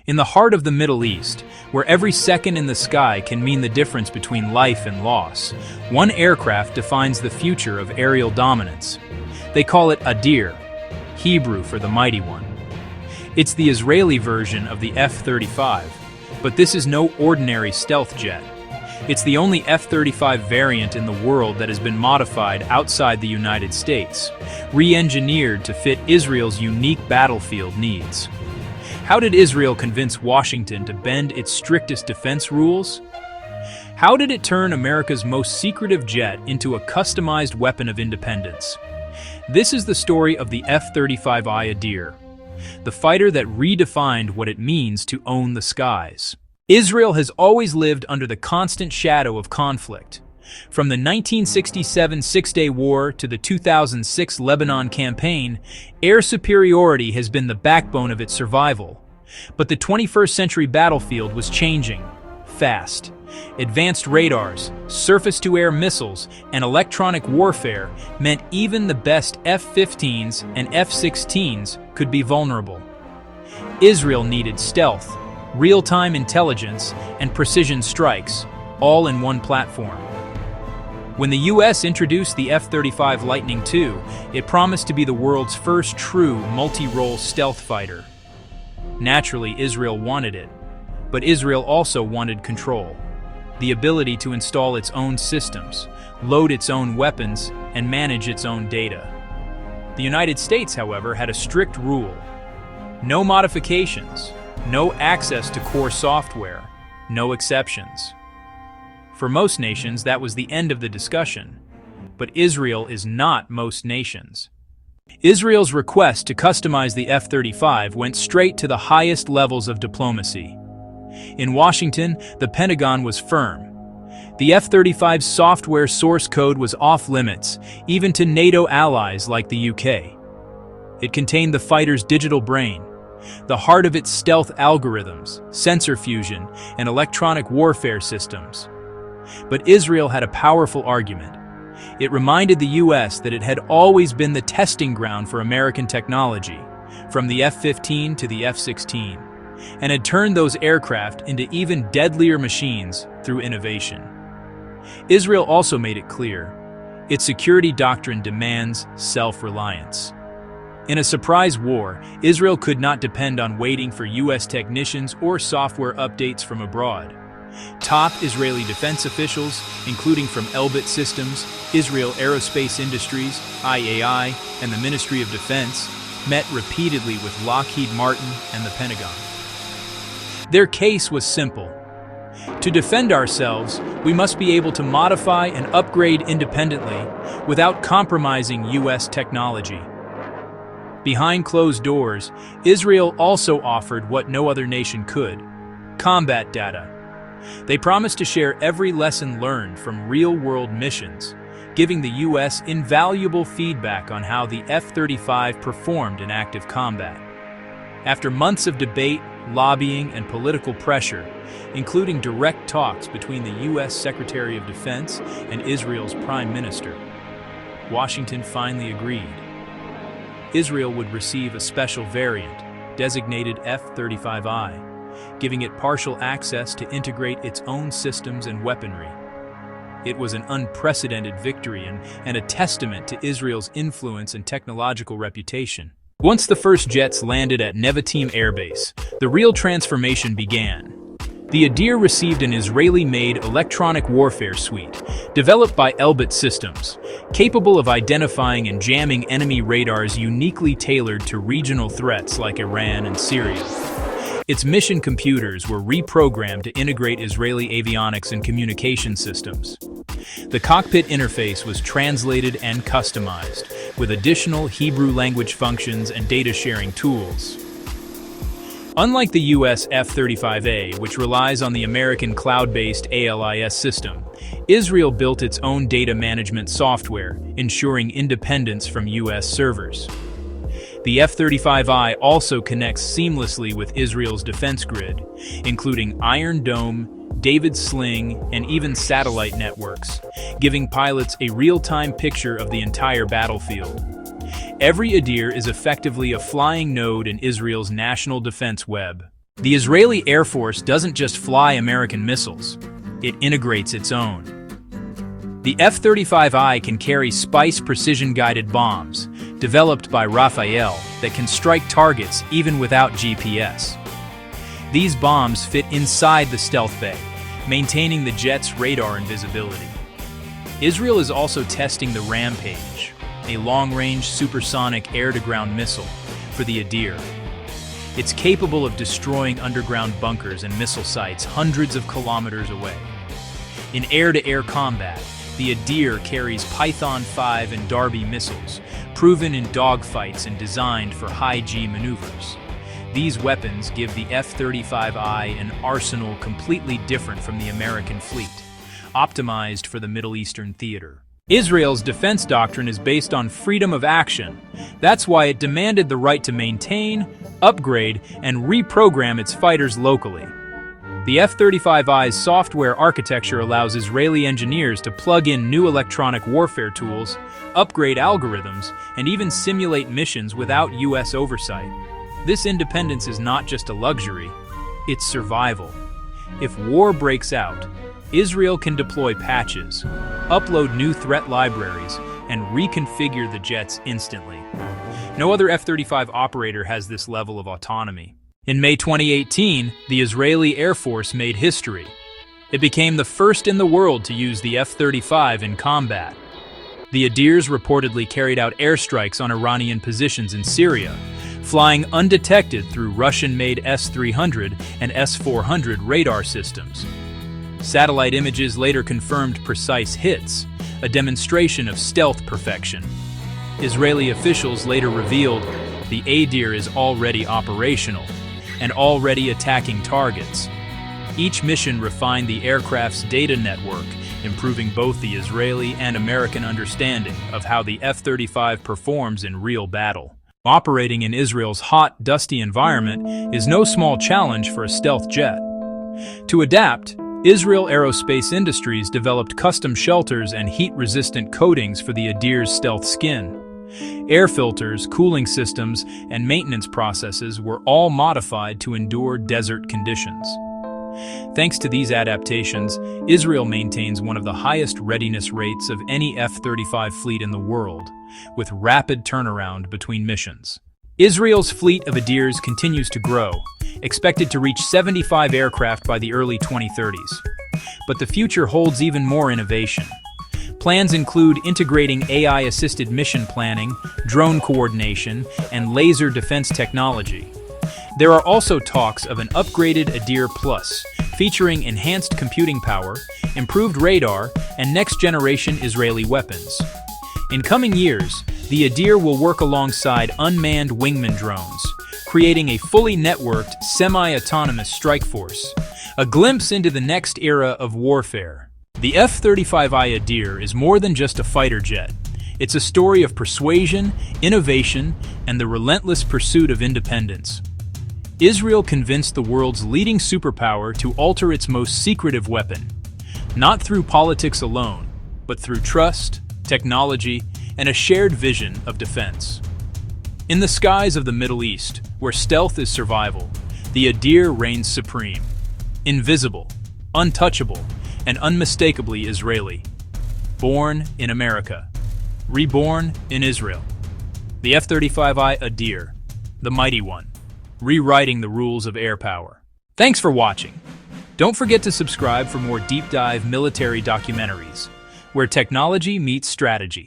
In the heart of the Middle East, where every second in the sky can mean the difference between life and loss, one aircraft defines the future of aerial dominance. They call it Adir, Hebrew for the mighty one. It's the Israeli version of the F-35, but this is no ordinary stealth jet. It's the only F-35 variant in the world that has been modified outside the United States, re-engineered to fit Israel's unique battlefield needs. How did Israel convince Washington to bend its strictest defense rules? How did it turn America's most secretive jet into a customized weapon of independence? This is the story of the F-35I Adir, the fighter that redefined what it means to own the skies. Israel has always lived under the constant shadow of conflict. From the 1967 Six-Day War to the 2006 Lebanon campaign, air superiority has been the backbone of its survival. But the 21st century battlefield was changing fast. Advanced radars, surface-to-air missiles, and electronic warfare meant even the best F-15s and F-16s could be vulnerable. Israel needed stealth, real-time intelligence, and precision strikes, all in one platform. When the U.S. introduced the F-35 Lightning II, it promised to be the world's first true multi-role stealth fighter. Naturally, Israel wanted it, but Israel also wanted control, the ability to install its own systems, load its own weapons, and manage its own data. The United States, however, had a strict rule: no modifications, no access to core software, no exceptions. For most nations, that was the end of the discussion. But Israel is not most nations. Israel's request to customize the F-35 went straight to the highest levels of diplomacy. In Washington, the Pentagon was firm. The F-35's software source code was off-limits, even to NATO allies like the UK. It contained the fighter's digital brain, the heart of its stealth algorithms, sensor fusion, and electronic warfare systems. But Israel had a powerful argument. It reminded the U.S. that it had always been the testing ground for American technology, from the F-15 to the F-16, and had turned those aircraft into even deadlier machines through innovation. Israel also made it clear: its security doctrine demands self-reliance. In a surprise war, Israel could not depend on waiting for U.S. technicians or software updates from abroad. Top Israeli defense officials, including from Elbit Systems, Israel Aerospace Industries, IAI, and the Ministry of Defense, met repeatedly with Lockheed Martin and the Pentagon. Their case was simple. To defend ourselves, we must be able to modify and upgrade independently without compromising U.S. technology. Behind closed doors, Israel also offered what no other nation could: combat data. They promised to share every lesson learned from real-world missions, giving the U.S. invaluable feedback on how the F-35 performed in active combat. After months of debate, lobbying, and political pressure, including direct talks between the U.S. Secretary of Defense and Israel's Prime Minister, Washington finally agreed. Israel would receive a special variant, designated F-35I, giving it partial access to integrate its own systems and weaponry. It was an unprecedented victory and a testament to Israel's influence and technological reputation. Once the first jets landed at Nevatim Air Base, the real transformation began. The Adir received an Israeli-made electronic warfare suite, developed by Elbit Systems, capable of identifying and jamming enemy radars uniquely tailored to regional threats like Iran and Syria. Its mission computers were reprogrammed to integrate Israeli avionics and communication systems. The cockpit interface was translated and customized, with additional Hebrew language functions and data-sharing tools. Unlike the U.S. F-35A, which relies on the American cloud-based ALIS system, Israel built its own data management software, ensuring independence from U.S. servers. The F-35I also connects seamlessly with Israel's defense grid, including Iron Dome, David Sling, and even satellite networks, giving pilots a real-time picture of the entire battlefield. Every Adir is effectively a flying node in Israel's national defense web. The Israeli Air Force doesn't just fly American missiles, it integrates its own. The F-35I can carry Spice precision-guided bombs, developed by Rafael, that can strike targets even without GPS. These bombs fit inside the stealth bay, maintaining the jet's radar invisibility. Israel is also testing the Rampage, a long-range supersonic air-to-ground missile, for the Adir. It's capable of destroying underground bunkers and missile sites hundreds of kilometers away. In air-to-air combat, the Adir carries Python 5 and Darby missiles, proven in dogfights and designed for high-G maneuvers. These weapons give the F-35I an arsenal completely different from the American fleet, optimized for the Middle Eastern theater. Israel's defense doctrine is based on freedom of action. That's why it demanded the right to maintain, upgrade, and reprogram its fighters locally. The F-35I's software architecture allows Israeli engineers to plug in new electronic warfare tools, upgrade algorithms, and even simulate missions without U.S. oversight. This independence is not just a luxury, it's survival. If war breaks out, Israel can deploy patches, upload new threat libraries, and reconfigure the jets instantly. No other F-35 operator has this level of autonomy. In May 2018, the Israeli Air Force made history. It became the first in the world to use the F-35 in combat. The Adirs reportedly carried out airstrikes on Iranian positions in Syria, flying undetected through Russian-made S-300 and S-400 radar systems. Satellite images later confirmed precise hits, a demonstration of stealth perfection. Israeli officials later revealed the Adir is already operational and already attacking targets. Each mission refined the aircraft's data network, improving both the Israeli and American understanding of how the F-35 performs in real battle. Operating in Israel's hot, dusty environment is no small challenge for a stealth jet. To adapt, Israel Aerospace Industries developed custom shelters and heat-resistant coatings for the Adir's stealth skin. Air filters, cooling systems, and maintenance processes were all modified to endure desert conditions. Thanks to these adaptations, Israel maintains one of the highest readiness rates of any F-35 fleet in the world, with rapid turnaround between missions. Israel's fleet of Adirs continues to grow, expected to reach 75 aircraft by the early 2030s. But the future holds even more innovation. Plans include integrating AI-assisted mission planning, drone coordination, and laser defense technology. There are also talks of an upgraded Adir Plus, featuring enhanced computing power, improved radar, and next-generation Israeli weapons. In coming years, the Adir will work alongside unmanned wingman drones, creating a fully networked, semi-autonomous strike force, a glimpse into the next era of warfare. The F-35I Adir is more than just a fighter jet. It's a story of persuasion, innovation, and the relentless pursuit of independence. Israel convinced the world's leading superpower to alter its most secretive weapon, not through politics alone, but through trust, technology, and a shared vision of defense. In the skies of the Middle East, where stealth is survival, the Adir reigns supreme. Invisible, untouchable, and unmistakably Israeli. Born in America. Reborn in Israel. The F-35I Adir, the mighty one, rewriting the rules of air power. Thanks for watching. Don't forget to subscribe for more deep dive military documentaries, where technology meets strategy.